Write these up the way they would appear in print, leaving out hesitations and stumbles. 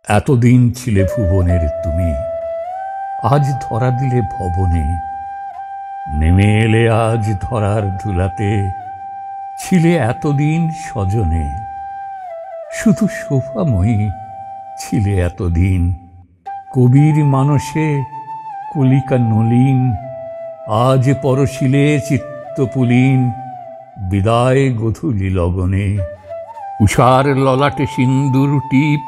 এতদিন ছিলে ভুবনের তুমি, আজ ধরা দিলে ভবনে। নেমে এলে আজ ধরার ধুলাতে, ছিলে এতদিন স্বজনে। শুধু শোভাময়ী ছিলে এতদিন, কবির মানসে কলিকা নলিন। আজ পরশিলে চিত্তপুলিন, বিদায় গোধূলি লগনে। উষার ললাটে সিন্দুর টিপ,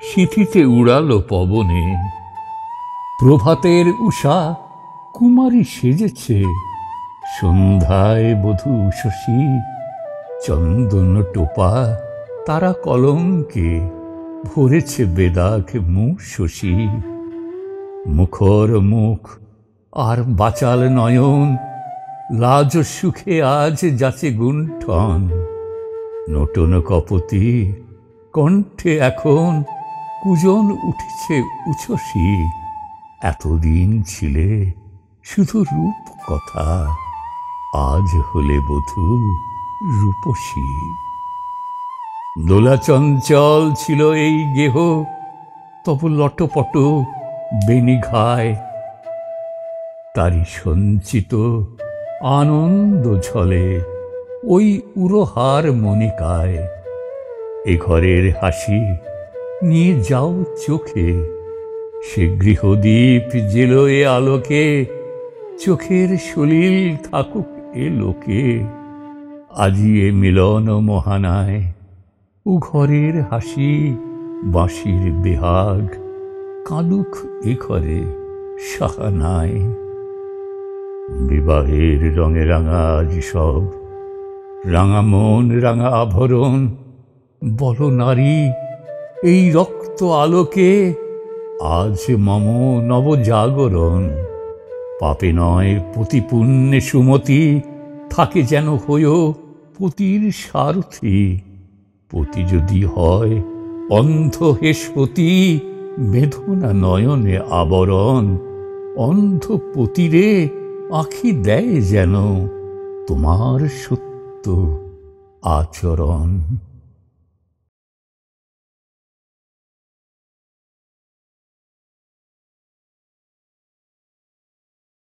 সিঁথিতে উড়ালো পবনে। প্রভাতের উষা কুমারী সেজেছে, সন্ধ্যায় বধূ শশী। চন্দন টোপা তারা কলঙ্কে, ভরেছে বেদাগ শশী। মুখর মুখ আর বাচাল নয়ন, লাজ সুখে আজ যাচে গুণ্ঠন। নটন কপতি কণ্ঠে এখন, কুজন উঠেছে উচ্ছ্বসী। এতদিন ছিলে শুধু রূপ কথা, আজ হলে বধূ রূপসী। দোলা চঞ্চল ছিল এই গেহ, তবু লটপট বেনিঘায়। তারি সঞ্চিত আনন্দ ঝলে ওই উরহার মনিকায়। এ ঘরের হাসি নিয়ে যাও চোখে, সে গৃহদীপ জেলো এ আলোকে। চোখের সলিল থাকুক এ লোকে, আজি এ মিলন মহানায়। ও ঘরের হাসি বাঁশির বেহাগ, কাঁদুক এ ঘরে সাহানায়। বিবাহের রঙে রাঙা আজ সব, রাঙা মন রাঙা আভরণ। বলো নারী এই রক্ত আলোকে, আজ মম নবজাগরণ। পাপে নয় পতি পুণ্যে সুমতি, থাকে যেন হয়েও পতির সারথি। পতি যদি হয় অন্ধ হেষ্পতি, বেদনা নয়নে আবরণ। অন্ধ পতিরে আঁখি দেয় যেন তোমার সত্য আচরণ।